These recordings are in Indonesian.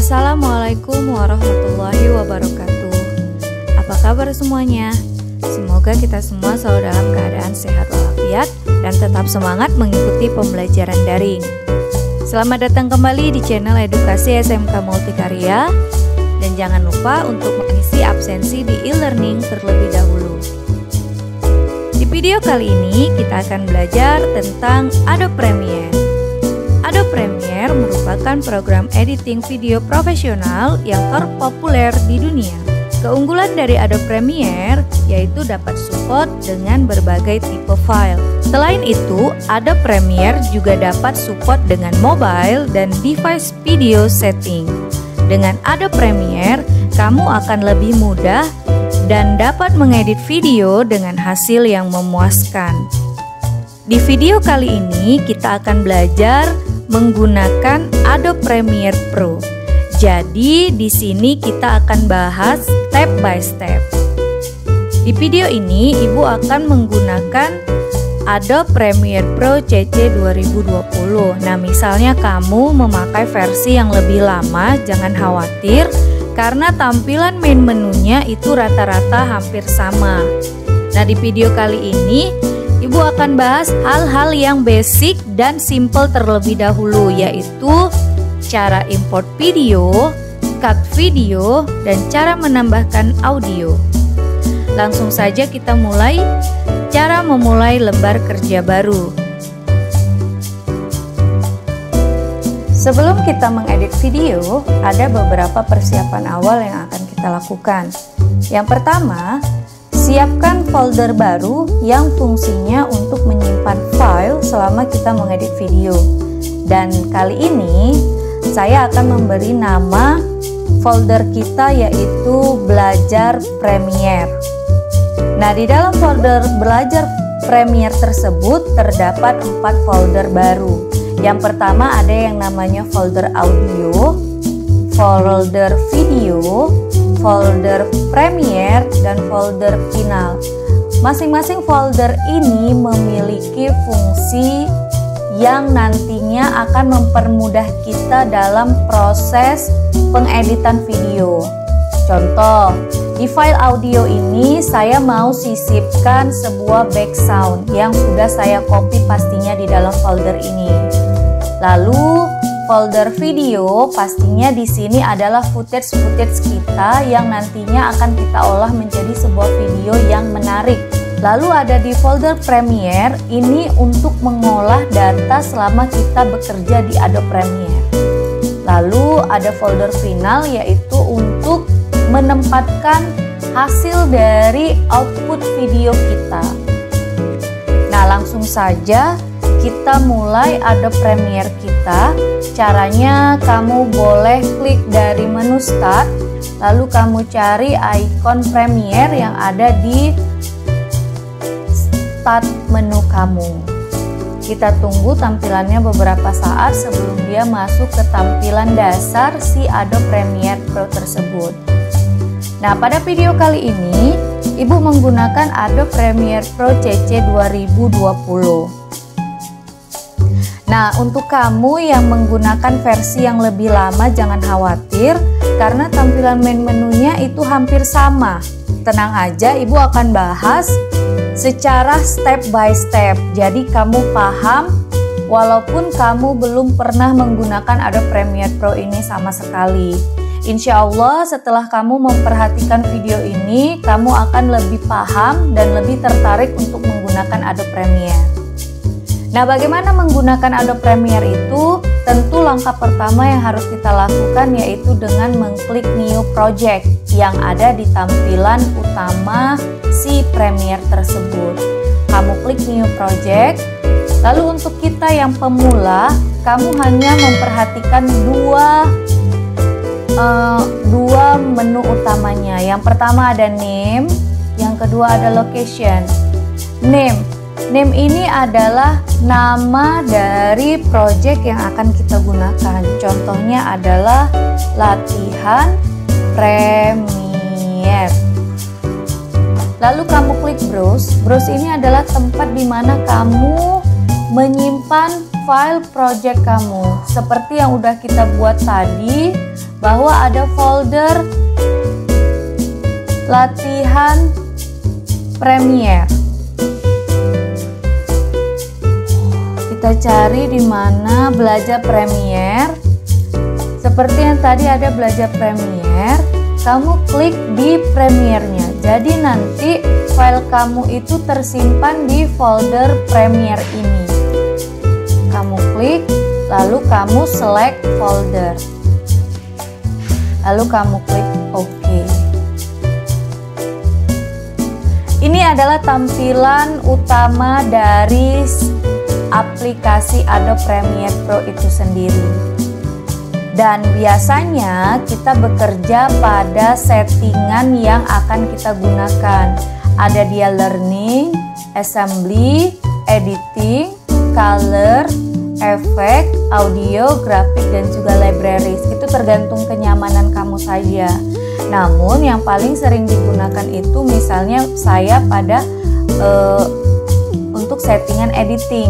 Assalamualaikum warahmatullahi wabarakatuh. Apa kabar semuanya? Semoga kita semua selalu dalam keadaan sehat walafiat dan tetap semangat mengikuti pembelajaran daring. Selamat datang kembali di channel Edukasi SMK Multikarya. Dan jangan lupa untuk mengisi absensi di e-learning terlebih dahulu. Di video kali ini kita akan belajar tentang Adobe Premiere. Adobe Premiere merupakan program editing video profesional yang terpopuler di dunia. Keunggulan dari Adobe Premiere yaitu dapat support dengan berbagai tipe file. Selain itu, Adobe Premiere juga dapat support dengan mobile dan device video setting. Dengan Adobe Premiere, kamu akan lebih mudah dan dapat mengedit video dengan hasil yang memuaskan. Di video kali ini kita akan belajar menggunakan Adobe Premiere Pro. Jadi di sini kita akan bahas step by step. Di video ini Ibu akan menggunakan Adobe Premiere Pro CC 2020. Nah, misalnya kamu memakai versi yang lebih lama, jangan khawatir karena tampilan main menunya itu rata-rata hampir sama. Nah, di video kali ini Ibu akan bahas hal-hal yang basic dan simple terlebih dahulu, yaitu cara import video, cut video, dan cara menambahkan audio. Langsung saja kita mulai. Cara memulai lembar kerja baru. Sebelum kita mengedit video, ada beberapa persiapan awal yang akan kita lakukan. Yang pertama, siapkan folder baru yang fungsinya untuk menyimpan file selama kita mengedit video. Dan kali ini, saya akan memberi nama folder kita yaitu Belajar Premiere. Nah, di dalam folder Belajar Premiere tersebut terdapat 4 folder baru. Yang pertama ada yang namanya folder audio, folder video, folder Premiere, dan folder final. Masing-masing folder ini memiliki fungsi yang nantinya akan mempermudah kita dalam proses pengeditan video. Contoh, di file audio ini saya mau sisipkan sebuah background yang sudah saya copy pastinya di dalam folder ini. Lalu folder video pastinya di sini adalah footage kita yang nantinya akan kita olah menjadi sebuah video yang menarik. Lalu ada di folder Premiere, ini untuk mengolah data selama kita bekerja di Adobe Premiere. Lalu ada folder final yaitu untuk menempatkan hasil dari output video kita. Nah, langsung saja kita mulai Adobe Premiere kita. Caranya kamu boleh klik dari menu Start, lalu kamu cari ikon Premiere yang ada di Start menu kamu. Kita tunggu tampilannya beberapa saat sebelum dia masuk ke tampilan dasar si Adobe Premiere Pro tersebut. Nah, pada video kali ini Ibu menggunakan Adobe Premiere Pro CC 2020. Nah, untuk kamu yang menggunakan versi yang lebih lama jangan khawatir karena tampilan main menunya itu hampir sama. Tenang aja, Ibu akan bahas secara step by step. Jadi kamu paham walaupun kamu belum pernah menggunakan Adobe Premiere Pro ini sama sekali. Insya Allah setelah kamu memperhatikan video ini, kamu akan lebih paham dan lebih tertarik untuk menggunakan Adobe Premiere. Nah, bagaimana menggunakan Adobe Premiere itu? Tentu langkah pertama yang harus kita lakukan yaitu dengan mengklik New Project yang ada di tampilan utama si Premiere tersebut. Kamu klik New Project, lalu untuk kita yang pemula, kamu hanya memperhatikan dua menu utamanya. Yang pertama ada name, yang kedua ada location. Name ini adalah nama dari project yang akan kita gunakan. Contohnya adalah latihan Premiere. Lalu kamu klik browse. Browse ini adalah tempat di mana kamu menyimpan file project kamu. Seperti yang udah kita buat tadi, bahwa ada folder latihan Premiere. Kita cari di mana belajar Premiere. Seperti yang tadi ada belajar Premiere, kamu klik di Premiere-nya. Jadi nanti file kamu itu tersimpan di folder Premiere ini. Kamu klik, lalu kamu select folder. Lalu kamu klik OK. Ini adalah tampilan utama dari aplikasi Adobe Premiere Pro itu sendiri. Dan biasanya kita bekerja pada settingan yang akan kita gunakan. Ada dia learning, assembly, editing, color, efek, audio, grafik, dan juga libraries. Itu tergantung kenyamanan kamu saja. Namun yang paling sering digunakan itu misalnya saya pada untuk settingan editing.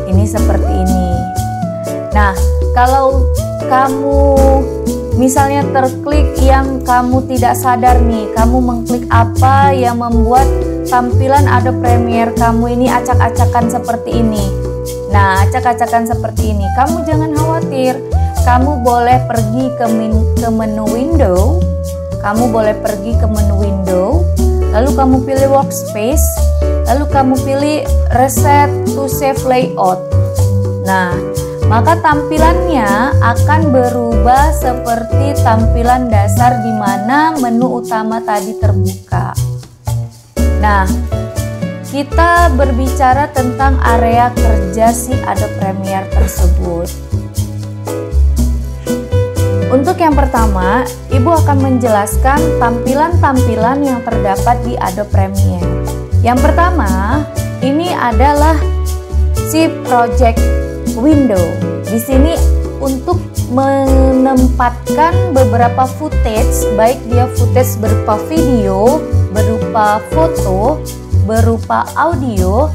Ini seperti ini. Nah, kalau kamu misalnya terklik yang kamu tidak sadar nih, kamu mengklik apa yang membuat tampilan Adobe Premiere kamu ini acak-acakan seperti ini. Nah, acak-acakan seperti ini, kamu jangan khawatir. Kamu boleh pergi ke menu window. Kamu boleh pergi ke menu window, lalu kamu pilih workspace, lalu kamu pilih reset to save layout. Nah, maka tampilannya akan berubah seperti tampilan dasar di mana menu utama tadi terbuka. Nah, kita berbicara tentang area kerja si Adobe Premiere tersebut. Untuk yang pertama, Ibu akan menjelaskan tampilan-tampilan yang terdapat di Adobe Premiere. Yang pertama, ini adalah si project window. Di sini untuk menempatkan beberapa footage, baik dia footage berupa video, berupa foto, berupa audio,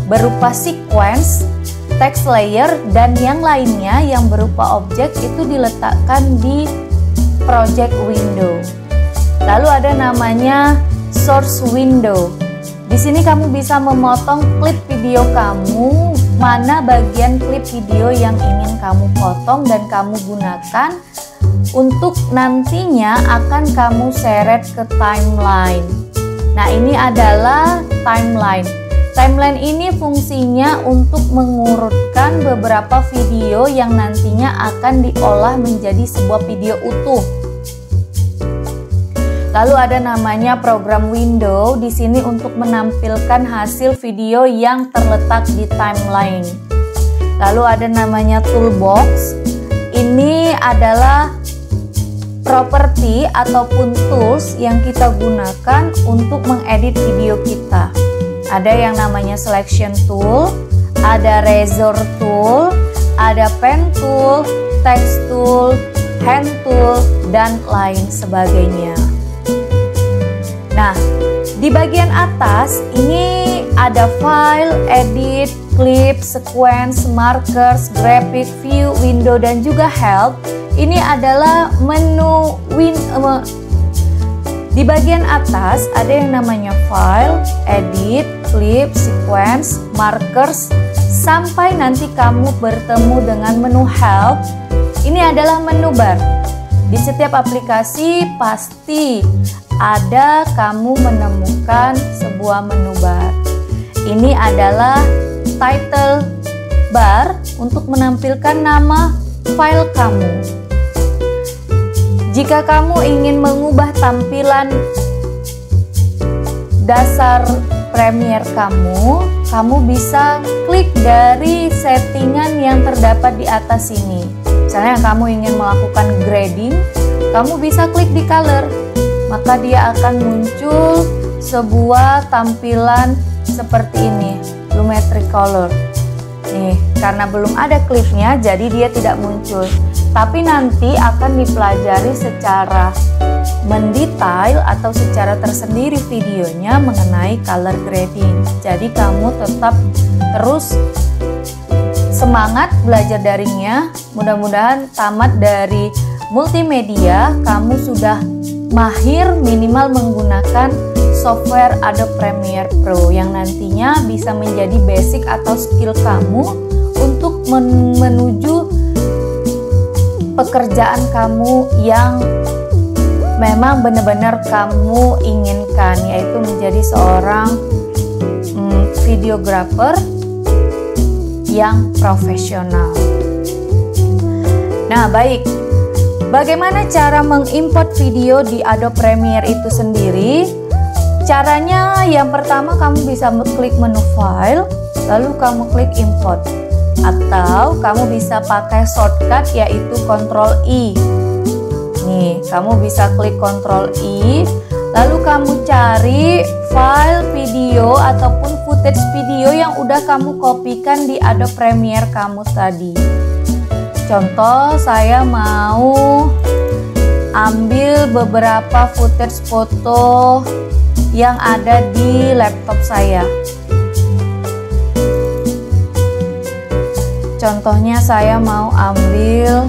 berupa sequence, text layer, dan yang lainnya yang berupa objek itu diletakkan di project window. Lalu ada namanya source window. Di sini kamu bisa memotong klip video kamu, mana bagian klip video yang ingin kamu potong dan kamu gunakan untuk nantinya akan kamu seret ke timeline. Nah, ini adalah timeline. Timeline ini fungsinya untuk mengurutkan beberapa video yang nantinya akan diolah menjadi sebuah video utuh. Lalu ada namanya program window di sini untuk menampilkan hasil video yang terletak di timeline. Lalu ada namanya toolbox. Ini adalah properti ataupun tools yang kita gunakan untuk mengedit video kita. Ada yang namanya selection tool, ada razor tool, ada pen tool, text tool, hand tool, dan lain sebagainya. Nah, di bagian atas ini ada file, edit, clip, sequence, markers, graphic, view, window, dan juga help. Ini adalah menu di bagian atas ada yang namanya file, edit, clip, sequence, markers, sampai nanti kamu bertemu dengan menu help. Ini adalah menu bar. Di setiap aplikasi pasti ada kamu menemukan sebuah menu bar. Ini adalah title bar untuk menampilkan nama file kamu. Jika kamu ingin mengubah tampilan dasar Premiere kamu bisa klik dari settingan yang terdapat di atas sini. Misalnya kamu ingin melakukan grading, kamu bisa klik di color, maka dia akan muncul sebuah tampilan seperti ini, Lumetri Color. Nih, karena belum ada klipnya, jadi dia tidak muncul. Tapi nanti akan dipelajari secara mendetail atau secara tersendiri videonya mengenai color grading. Jadi kamu tetap terus semangat belajar daringnya. Mudah-mudahan tamat dari multimedia, kamu sudah mahir minimal menggunakan software Adobe Premiere Pro yang nantinya bisa menjadi basic atau skill kamu untuk menuju pekerjaan kamu yang memang benar-benar kamu inginkan, yaitu menjadi seorang videographer yang profesional. Nah, baik. Bagaimana cara mengimport video di Adobe Premiere itu sendiri? Caranya yang pertama, kamu bisa klik menu file, lalu kamu klik import. Atau kamu bisa pakai shortcut yaitu Ctrl I. Nih, kamu bisa klik Ctrl I, lalu kamu cari file video ataupun footage video yang udah kamu kopikan di Adobe Premiere kamu tadi. Contoh, saya mau ambil beberapa footage foto yang ada di laptop saya. Contohnya saya mau ambil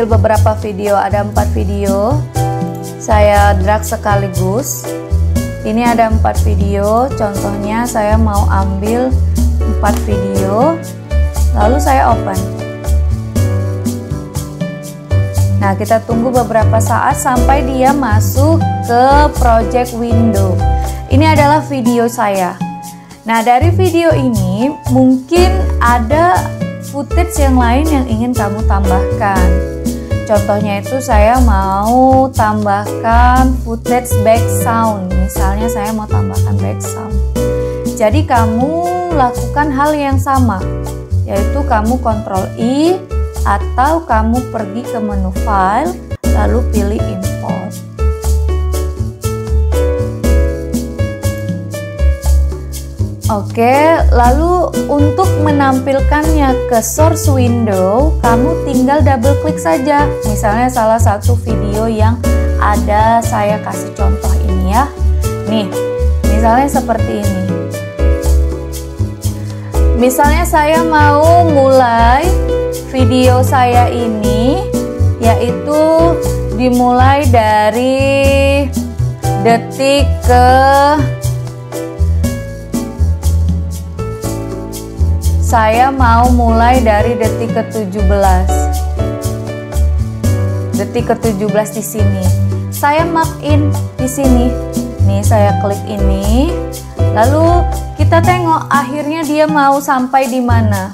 beberapa video, ada 4 video. Saya drag sekaligus. Ini ada 4 video, contohnya saya mau ambil 4 video, lalu saya open. Nah, kita tunggu beberapa saat sampai dia masuk ke project window. Ini adalah video saya. Nah, dari video ini mungkin ada footage yang lain yang ingin kamu tambahkan. Contohnya itu saya mau tambahkan footage back sound. Misalnya saya mau tambahkan back sound. Jadi kamu lakukan hal yang sama, yaitu kamu Ctrl I atau kamu pergi ke menu file lalu pilih import. Oke, lalu untuk menampilkannya ke source window, kamu tinggal double klik saja. Misalnya salah satu video yang ada, saya kasih contoh ini ya. Nih, misalnya seperti ini. Misalnya saya mau mulai video saya ini, yaitu dimulai dari detik ke saya mau mulai dari detik ke-17. Detik ke-17 di sini. Saya mark in di sini. Nih, saya klik ini. Lalu kita tengok akhirnya dia mau sampai di mana.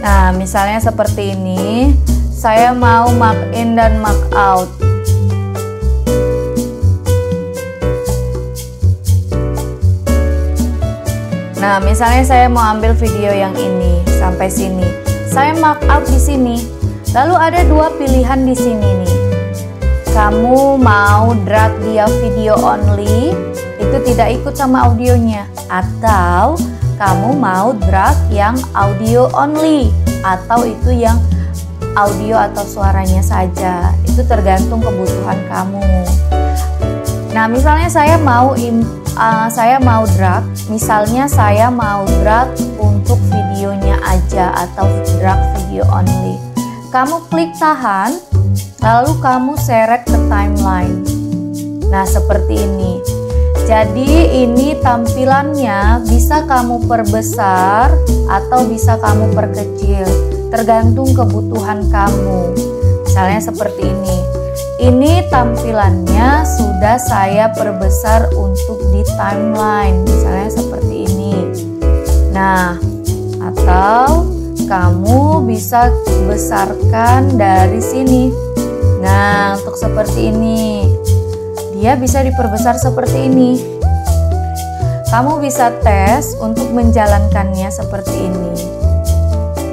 Nah, misalnya seperti ini. Saya mau mark in dan mark out. Nah, misalnya saya mau ambil video yang ini sampai sini. Saya mark out di sini. Lalu ada 2 pilihan di sini nih. Kamu mau drag dia video only, itu tidak ikut sama audionya, atau kamu mau drag yang audio only, atau itu yang audio atau suaranya saja. Itu tergantung kebutuhan kamu. Nah, misalnya saya mau drag, misalnya saya mau drag untuk videonya aja atau drag video only. Kamu klik tahan, lalu kamu seret ke timeline. Nah, seperti ini. Jadi ini tampilannya bisa kamu perbesar atau bisa kamu perkecil, tergantung kebutuhan kamu. Misalnya seperti ini. Ini tampilannya sudah saya perbesar untuk di timeline, misalnya seperti ini. Nah, atau kamu bisa besarkan dari sini. Nah, untuk seperti ini, dia bisa diperbesar seperti ini. Kamu bisa tes untuk menjalankannya seperti ini.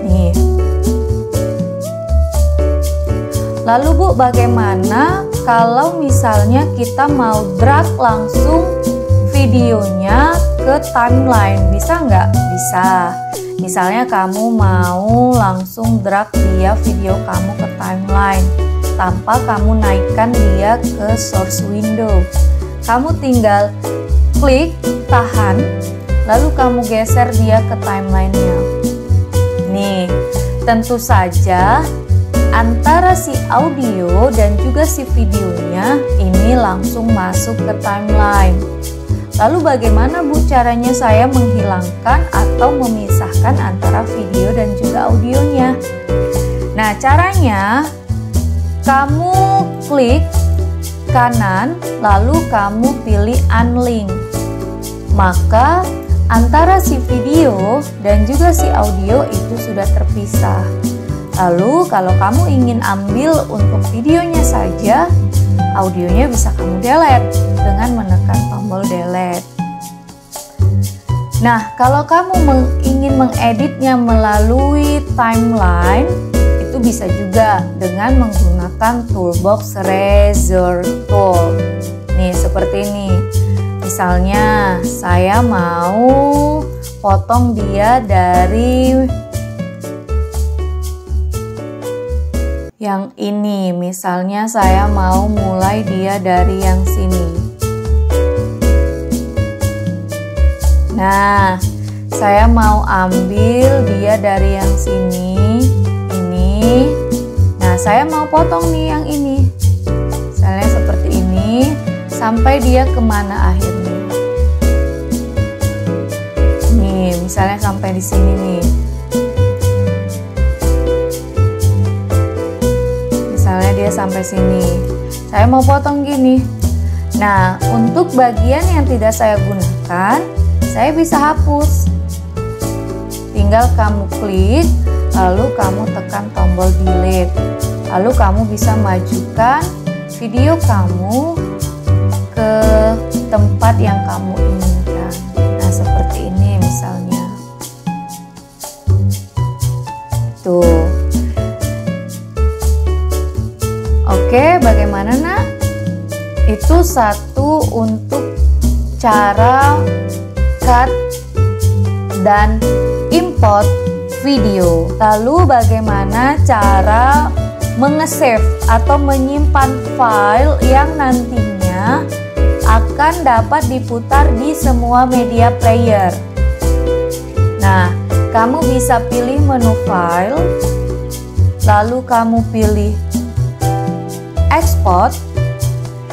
Nih. Lalu Bu, bagaimana kalau misalnya kita mau drag langsung videonya ke timeline. Bisa nggak? Bisa. Misalnya kamu mau langsung drag dia video kamu ke timeline tanpa kamu naikkan dia ke source window. Kamu tinggal klik, tahan, lalu kamu geser dia ke timelinenya. Nih, tentu saja antara si audio dan juga si videonya ini langsung masuk ke timeline. Lalu bagaimana Bu caranya saya menghilangkan atau memisahkan antara video dan juga audionya? Nah, caranya kamu klik kanan lalu kamu pilih unlink. Maka antara si video dan juga si audio itu sudah terpisah. Lalu kalau kamu ingin ambil untuk videonya saja, audionya bisa kamu delete dengan menekan tombol delete. Nah, kalau kamu ingin mengeditnya melalui timeline, itu bisa juga dengan menggunakan toolbox Razor Tool. Nih, seperti ini. Misalnya, saya mau potong dia dari yang ini. Misalnya saya mau mulai dia dari yang sini. Nah, saya mau ambil dia dari yang sini, ini. Nah, saya mau potong nih yang ini. Misalnya seperti ini, sampai dia kemana akhirnya. Nih, misalnya sampai di sini nih. Misalnya dia sampai sini. Saya mau potong gini. Nah, untuk bagian yang tidak saya gunakan, saya bisa hapus. Tinggal kamu klik, lalu kamu tekan tombol delete. Lalu kamu bisa majukan video kamu ke tempat yang kamu inginkan. Nah, seperti ini misalnya. Tuh. Oke, bagaimana nak? Itu satu untuk cara cut dan import video. Lalu bagaimana cara mengesave atau menyimpan file yang nantinya akan dapat diputar di semua media player. Nah, kamu bisa pilih menu file, lalu kamu pilih export,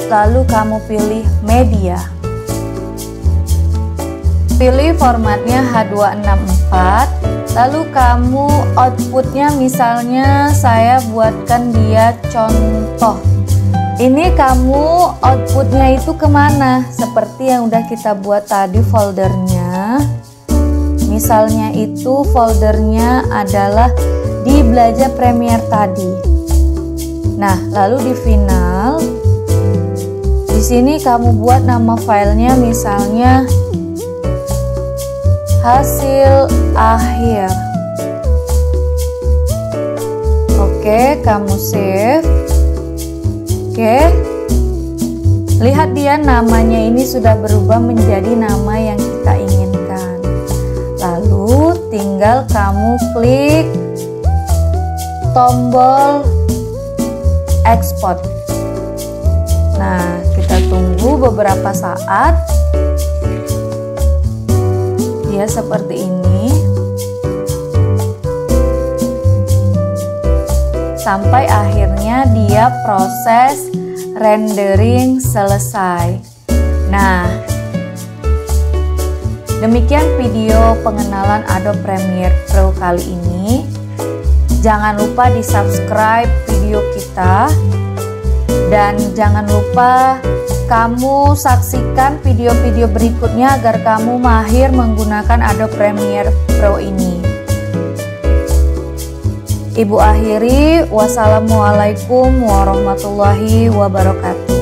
lalu kamu pilih media. Pilih formatnya H264, lalu kamu outputnya misalnya saya buatkan dia contoh. Ini kamu outputnya itu kemana? Seperti yang udah kita buat tadi foldernya. Misalnya itu foldernya adalah di belajar Premiere tadi. Nah, lalu di final, di sini kamu buat nama filenya misalnya hasil akhir. Oke, kamu save. Oke, lihat dia namanya ini sudah berubah menjadi nama yang kita inginkan. Lalu tinggal kamu klik tombol export. Nah, kita tunggu beberapa saat. Dia seperti ini. Sampai akhirnya dia proses rendering selesai. Nah, demikian video pengenalan Adobe Premiere Pro kali ini. Jangan lupa di subscribe video kita dan jangan lupa kamu saksikan video-video berikutnya agar kamu mahir menggunakan Adobe Premiere Pro ini. Ibu akhiri, wassalamualaikum warahmatullahi wabarakatuh.